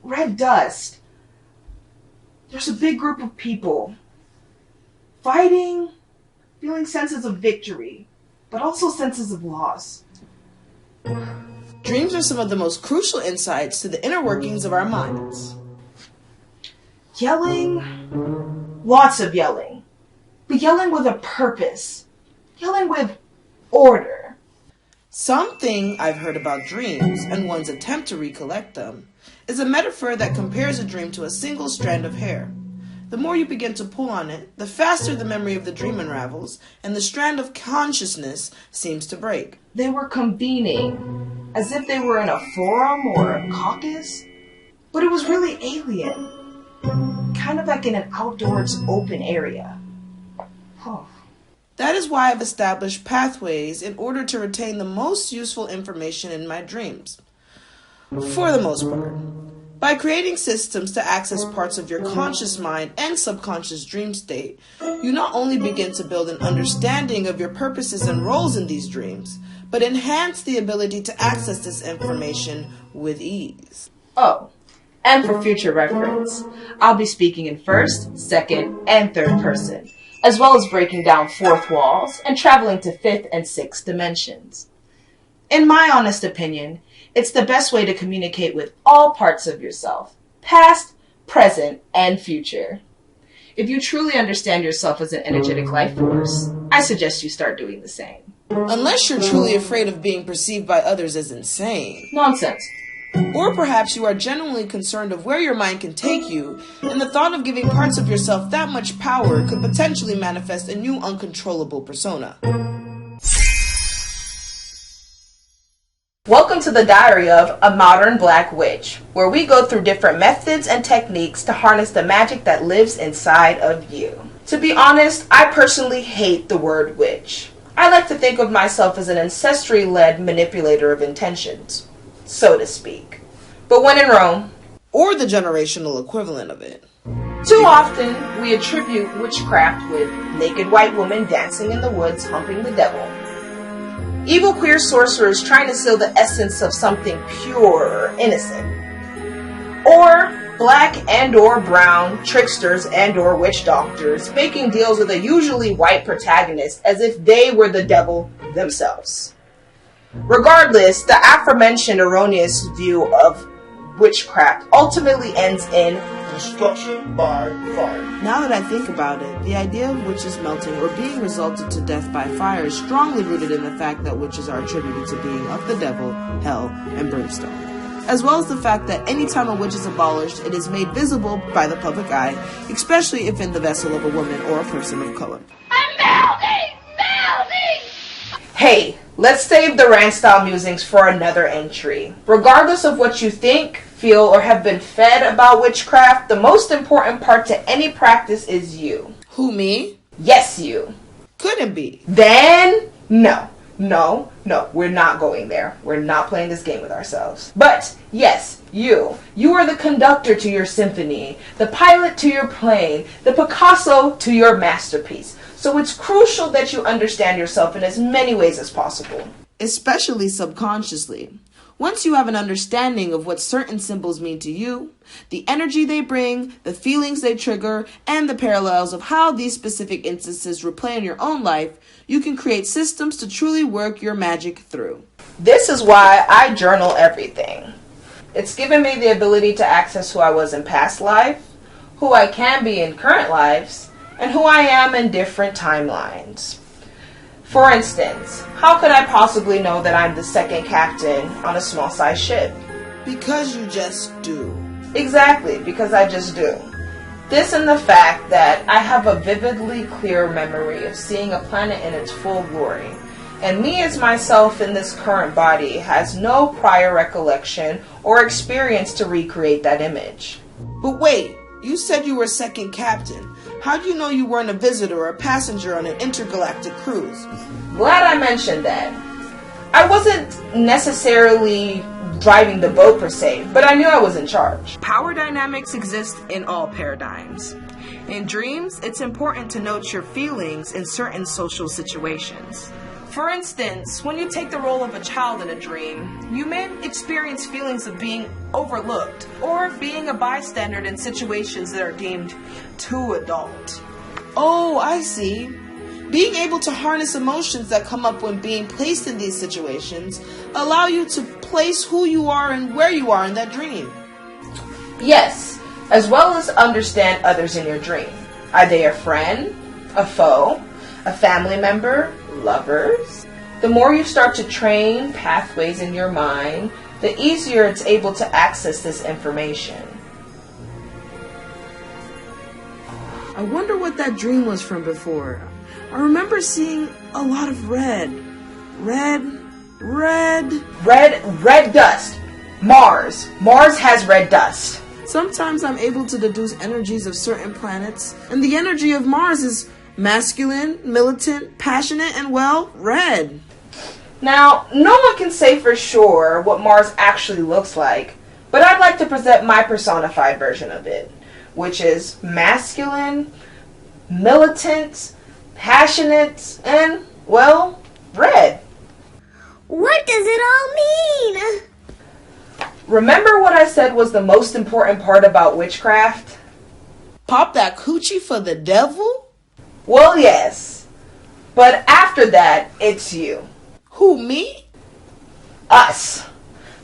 red dust. There's a big group of people fighting, feeling senses of victory, but also senses of loss. Dreams are some of the most crucial insights to the inner workings of our minds. Yelling, lots of yelling, but yelling with a purpose, yelling with order. Something I've heard about dreams, and one's attempt to recollect them, is a metaphor that compares a dream to a single strand of hair. The more you begin to pull on it, the faster the memory of the dream unravels, and the strand of consciousness seems to break. They were convening, as if they were in a forum or a caucus, but it was really alien, kind of like in an outdoors open area. That is why I've established pathways in order to retain the most useful information in my dreams. For the most part. By creating systems to access parts of your conscious mind and subconscious dream state, you not only begin to build an understanding of your purposes and roles in these dreams, but enhance the ability to access this information with ease. Oh, and for future reference, I'll be speaking in first, second, and third person, as well as breaking down fourth walls and traveling to fifth and sixth dimensions. In my honest opinion, it's the best way to communicate with all parts of yourself, past, present, and future. If you truly understand yourself as an energetic life force, I suggest you start doing the same. Unless you're truly afraid of being perceived by others as insane. Nonsense. Or perhaps you are genuinely concerned of where your mind can take you, and the thought of giving parts of yourself that much power could potentially manifest a new uncontrollable persona. Welcome to the Diary of a Modern Black Witch, where we go through different methods and techniques to harness the magic that lives inside of you. To be honest, I personally hate the word witch. I like to think of myself as an ancestry-led manipulator of intentions, so to speak. But when in Rome, or the generational equivalent of it. Too often, we attribute witchcraft with naked white women dancing in the woods humping the devil. Evil queer sorcerers trying to seal the essence of something pure or innocent. Or black and or brown tricksters and or witch doctors making deals with a usually white protagonist as if they were the devil themselves. Regardless, the aforementioned erroneous view of witchcraft ultimately ends in destruction by fire. Now that I think about it, the idea of witches melting or being resulted to death by fire is strongly rooted in the fact that witches are attributed to being of the devil, hell, and brimstone. As well as the fact that any time a witch is abolished, it is made visible by the public eye, especially if in the vessel of a woman or a person of color. I'm melting! Hey, let's save the rant-style musings for another entry. Regardless of what you think, feel, or have been fed about witchcraft, the most important part to any practice is you. Who, me? Yes, you. Couldn't be. Then, no, we're not going there. We're not playing this game with ourselves. But, yes, you. You are the conductor to your symphony, the pilot to your plane, the Picasso to your masterpiece. So it's crucial that you understand yourself in as many ways as possible. Especially subconsciously. Once you have an understanding of what certain symbols mean to you, the energy they bring, the feelings they trigger, and the parallels of how these specific instances replay in your own life, you can create systems to truly work your magic through. This is why I journal everything. It's given me the ability to access who I was in past life, who I can be in current lives, and who I am in different timelines. For instance, how could I possibly know that I'm the second captain on a small-sized ship? Because you just do. Exactly, because I just do. This and the fact that I have a vividly clear memory of seeing a planet in its full glory, and me as myself in this current body has no prior recollection or experience to recreate that image. But wait, you said you were second captain. How do you know you weren't a visitor or a passenger on an intergalactic cruise? Glad I mentioned that. I wasn't necessarily driving the boat per se, but I knew I was in charge. Power dynamics exist in all paradigms. In dreams, it's important to note your feelings in certain social situations. For instance, when you take the role of a child in a dream, you may experience feelings of being overlooked or being a bystander in situations that are deemed too adult. Oh, I see. Being able to harness emotions that come up when being placed in these situations allow you to place who you are and where you are in that dream. Yes, as well as understand others in your dream. Are they a friend, a foe, a family member, lovers? The more you start to train pathways in your mind, the easier it's able to access this information. I wonder what that dream was from before. I remember seeing a lot of red. Red dust. Mars. Mars has red dust. Sometimes I'm able to deduce energies of certain planets, and the energy of Mars is masculine, militant, passionate, and, well, red. Now, no one can say for sure what Mars actually looks like, but I'd like to present my personified version of it, which is masculine, militant, passionate, and, well, red. What does it all mean? Remember what I said was the most important part about witchcraft? Pop that coochie for the devil? Well, yes. But after that, it's you. Who, me? Us.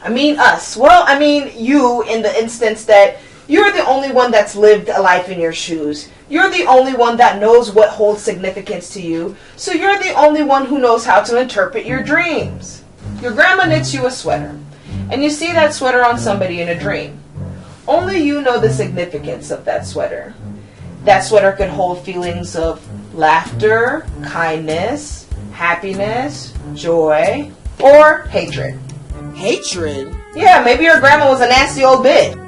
I mean us. Well, I mean you in the instance that you're the only one that's lived a life in your shoes. You're the only one that knows what holds significance to you. So you're the only one who knows how to interpret your dreams. Your grandma knits you a sweater, and you see that sweater on somebody in a dream. Only you know the significance of that sweater. That sweater could hold feelings of laughter, kindness, happiness, joy, or hatred. Hatred? Yeah, maybe your grandma was a nasty old bitch.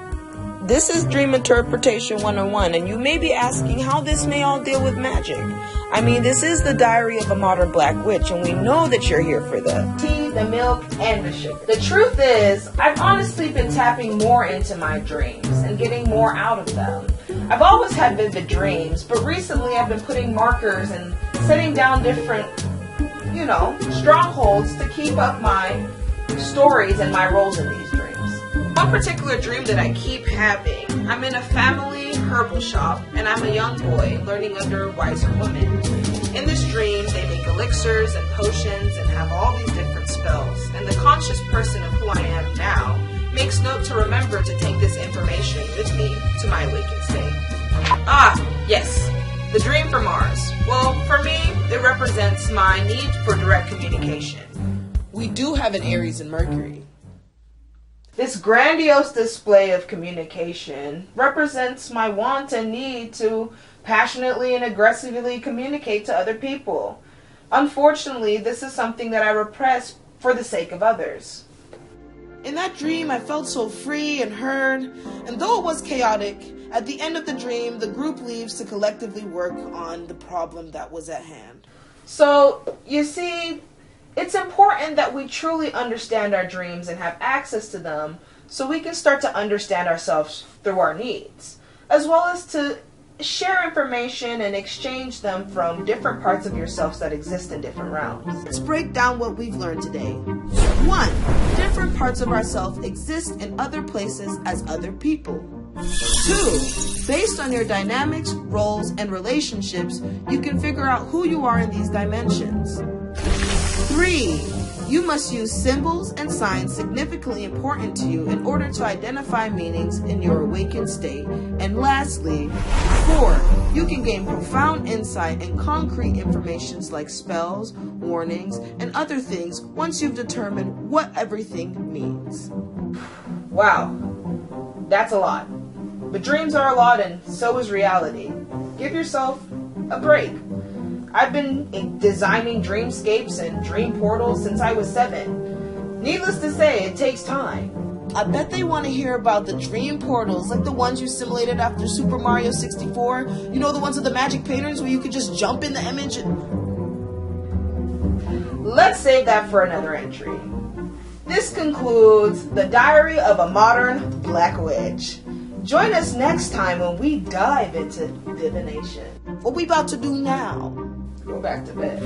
This is Dream Interpretation 101, and you may be asking how this may all deal with magic. I mean, this is the diary of a modern black witch, and we know that you're here for the tea, the milk, and the sugar. The truth is, I've honestly been tapping more into my dreams and getting more out of them. I've always had vivid dreams, but recently I've been putting markers and setting down different, strongholds to keep up my stories and my roles in these dreams. One particular dream that I keep having, I'm in a family herbal shop and I'm a young boy learning under wiser women. In this dream, they make elixirs and potions and have all these different spells. And the conscious person of who I am now makes note to remember to take this information with me to my waking state. Yes, the dream for Mars. Well, for me, it represents my need for direct communication. We do have an Aries and Mercury. This grandiose display of communication represents my want and need to passionately and aggressively communicate to other people. Unfortunately, this is something that I repress for the sake of others. In that dream, I felt so free and heard, and though it was chaotic, at the end of the dream, the group leaves to collectively work on the problem that was at hand. So, you see, it's important that we truly understand our dreams and have access to them so we can start to understand ourselves through our needs, as well as to share information and exchange them from different parts of yourselves that exist in different realms. Let's break down what we've learned today. 1. Different parts of ourselves exist in other places as other people. 2. Based on your dynamics, roles, and relationships, you can figure out who you are in these dimensions. 3. You must use symbols and signs significantly important to you in order to identify meanings in your awakened state. And lastly, 4. You can gain profound insight and concrete informations like spells, warnings, and other things once you've determined what everything means. Wow, that's a lot. But dreams are a lot and so is reality. Give yourself a break. I've been designing dreamscapes and dream portals since I was 7. Needless to say, it takes time. I bet they want to hear about the dream portals, like the ones you simulated after Super Mario 64. You know, the ones with the magic patterns where you could just jump in the image and... Let's save that for another entry. This concludes the Diary of a Modern Black Witch. Join us next time when we dive into divination. What we about to do now? Go back to bed.